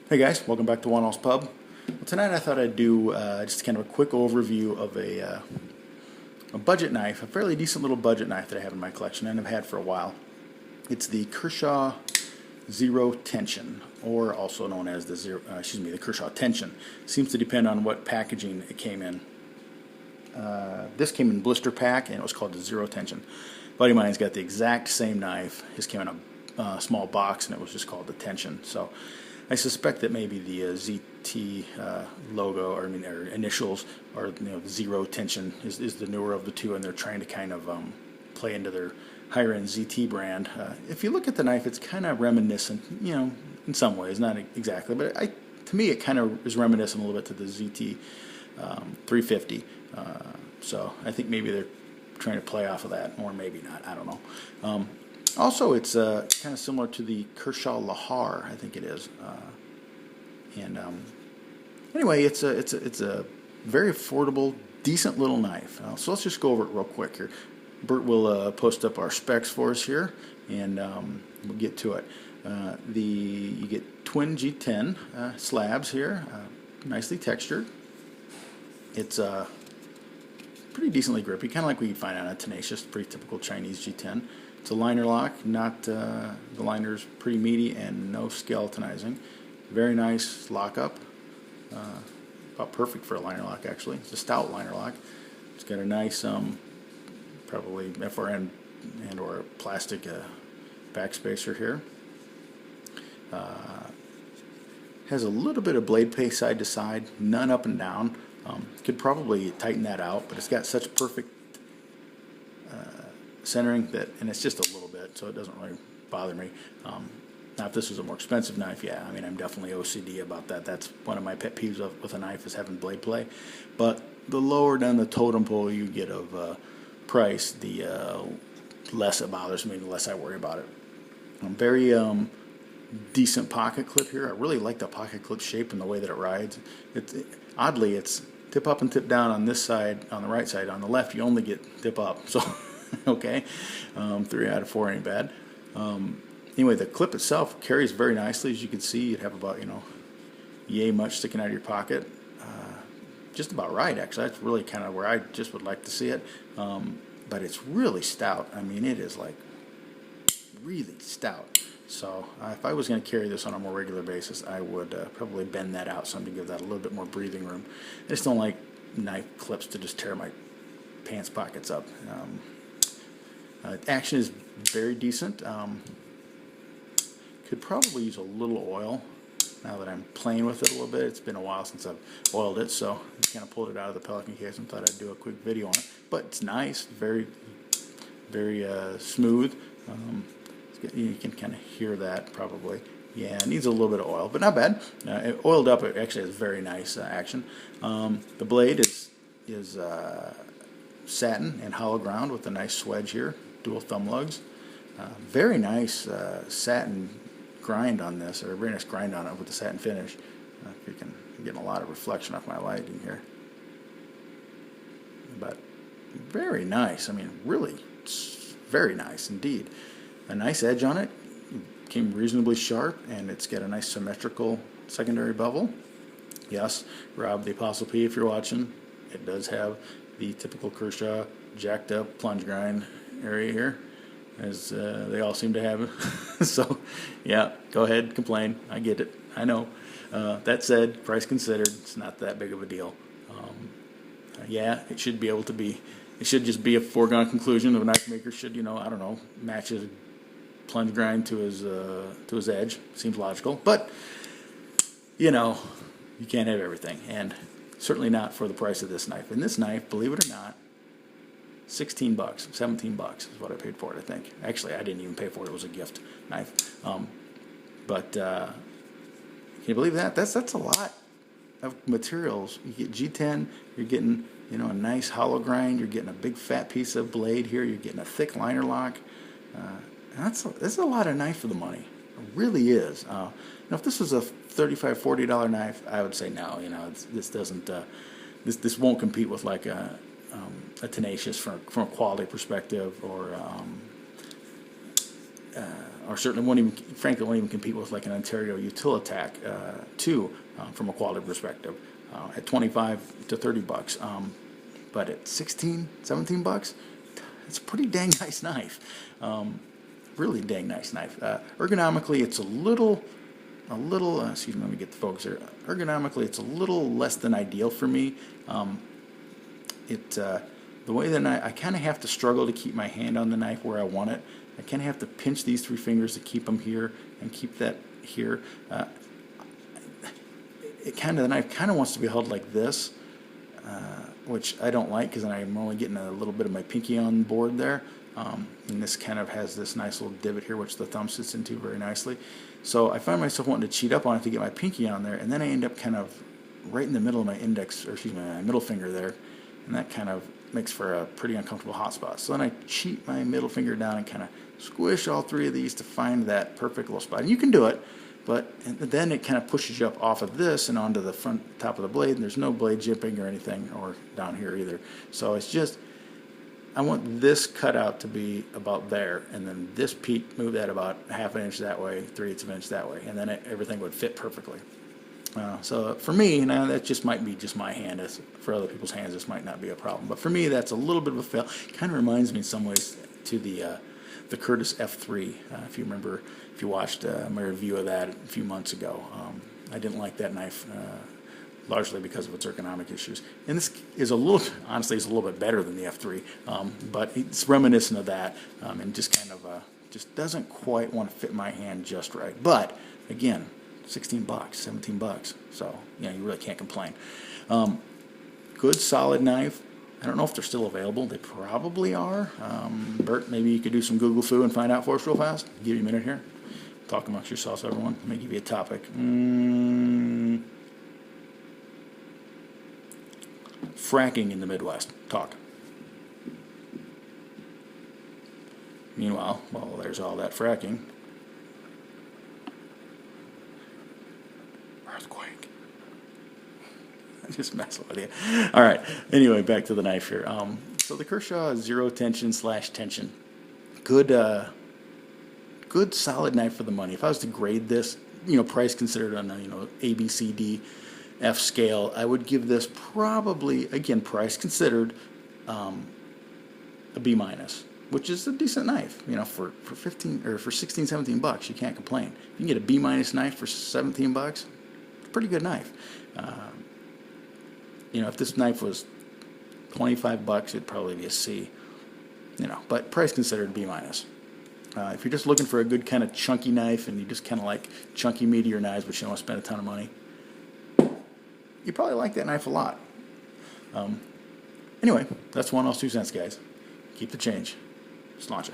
Hey guys, welcome back to One All's Pub. Well, tonight I thought I'd do just kind of a quick overview of a budget knife, a fairly decent little budget knife that I have in my collection and have had for a while. It's the Kershaw Zero Tension, or also known as the Kershaw Tension. Seems to depend on what packaging it came in. This came in blister pack, and it was called the Zero Tension. A buddy of mine's got the exact same knife. His came in a small box, and it was just called the Tension. So I suspect that maybe the ZT logo, or initials, or the Zero Tension is the newer of the two, and they're trying to kind of play into their higher-end ZT brand. If you look at the knife, it's kind of reminiscent, in some ways, not exactly, but to me it kind of is reminiscent a little bit to the ZT 350. So I think maybe they're trying to play off of that, or maybe not. I don't know. Also, it's kind of similar to the Kershaw Lahar, I think it is. Anyway, it's a very affordable, decent little knife. So let's just go over it real quick here. Bert will post up our specs for us here, and we'll get to it. You get twin G10 slabs here, nicely textured. It's pretty decently grippy, kind of like what you'd find on a Tenacious, pretty typical Chinese G10. It's a liner lock, not the liner's pretty meaty and no skeletonizing. Very nice lockup, about perfect for a liner lock actually. It's a stout liner lock. It's got a nice probably FRN and or plastic backspacer here. Has a little bit of blade pay side to side, none up and down. Could probably tighten that out, but it's got such perfect centering and it's just a little bit, so it doesn't really bother me. Now, if this was a more expensive knife, yeah, I mean, I'm definitely OCD about that. That's one of my pet peeves with a knife, is having blade play. But the lower down the totem pole you get of price, the less it bothers me, the less I worry about it. Very decent pocket clip here. I really like the pocket clip shape and the way that it rides. Oddly, it's tip up and tip down on this side, on the right side. On the left, you only get tip up. So, okay, 3 out of 4 ain't bad. Anyway, the clip itself carries very nicely. As you can see, you'd have about, yay much sticking out of your pocket. Just about right, actually. That's really kind of where I just would like to see it. But it's really stout. I mean, it is like really stout. So if I was going to carry this on a more regular basis, I would probably bend that out some to give that a little bit more breathing room. I just don't like knife clips to just tear my pants pockets up. Action is very decent. Could probably use a little oil now that I'm playing with it a little bit. It's been a while since I've oiled it, so I kind of pulled it out of the Pelican case and thought I'd do a quick video on it. But it's nice, very, very smooth. You can kind of hear that probably. Yeah, it needs a little bit of oil, but not bad. Oiled up, it actually has very nice action. The blade is satin and hollow ground with a nice swedge here, dual thumb lugs. Very nice satin grind on this, or a very nice grind on it with the satin finish. If you can, I'm getting a lot of reflection off my lighting here. But very nice. I mean, really very nice indeed. A nice edge on it, came reasonably sharp, and it's got a nice symmetrical secondary bevel. Yes, Rob the Apostle P, if you're watching, it does have the typical Kershaw jacked up plunge grind area here, as they all seem to have. So, yeah, go ahead, complain. I get it. I know. That said, price considered, it's not that big of a deal. Yeah, it should be able to be. It should just be a foregone conclusion of a knife maker should, I don't know, match his plunge grind to his edge. Seems logical, but you can't have everything, and certainly not for the price of this knife. And this knife, believe it or not, $16, $17 is what I paid for it. I think. Actually, I didn't even pay for it. It was a gift knife. But can you believe that? That's a lot of materials. You get G10. You're getting a nice hollow grind. You're getting a big fat piece of blade here. You're getting a thick liner lock. That's a lot of knife for the money. It really is. If this was a $35, $40 knife, I would say no. This doesn't. This won't compete with like a Tenacious from a quality perspective, or or certainly won't even, frankly, won't even compete with like an Ontario Utilitac 2 from a quality perspective at 25 to 30 bucks. But at 16, 17 bucks, it's a pretty dang nice knife. Really dang nice knife. Ergonomically, it's a little, excuse me, let me get the focus here. Ergonomically, it's a little less than ideal for me. The way that I kind of have to struggle to keep my hand on the knife where I want it. I kind of have to pinch these 3 fingers to keep them here and keep that here. The knife kind of wants to be held like this, which I don't like because then I'm only getting a little bit of my pinky on board there. And this kind of has this nice little divot here, which the thumb sits into very nicely. So I find myself wanting to cheat up on it to get my pinky on there, and then I end up kind of right in the middle of my index, or excuse me, my middle finger there, and that kind of makes for a pretty uncomfortable hot spot. So then I cheat my middle finger down and kind of squish all 3 of these to find that perfect little spot. And you can do it, but then it kind of pushes you up off of this and onto the front top of the blade, and there's no blade jimping or anything, or down here either. So it's just, I want this cutout to be about there, and then this peak, move that about ½ an inch that way, 3/8 of an inch that way, and then everything would fit perfectly. So for me, now that just might be just my hand. For other people's hands, this might not be a problem. But for me, that's a little bit of a fail. Kind of reminds me in some ways to the Curtis F3. If you remember, if you watched my review of that a few months ago, I didn't like that knife. Largely because of its ergonomic issues. And this is honestly, it's a little bit better than the F3, but it's reminiscent of that, and just kind of just doesn't quite want to fit my hand just right. But again, 16 bucks, 17 bucks, so you really can't complain. Good solid knife. I don't know if they're still available. They probably are. Bert, maybe you could do some Google foo and find out for us real fast. Give you a minute here. Talk amongst yourselves, everyone. Let me give you a topic. Fracking in the Midwest. Talk. Meanwhile, well, there's all that fracking. Earthquake. I'm just messing with you. All right. Anyway, back to the knife here. So the Kershaw Zero Tension / Tension. Good solid knife for the money. If I was to grade this, price considered on a, A, B, C, D, F scale, I would give this probably, again, price considered, a B-, which is a decent knife. For 15 or for 16, 17 bucks, you can't complain. You can get a B- knife for 17 bucks. It's a pretty good knife. If this knife was 25 bucks, it'd probably be a C. But price considered B-. If you're just looking for a good kind of chunky knife and you just kind of like chunky, meatier knives, but you don't want to spend a ton of money, you probably like that knife a lot. Anyway, that's 1 ounce 2 cents, guys. Keep the change. Sláinte.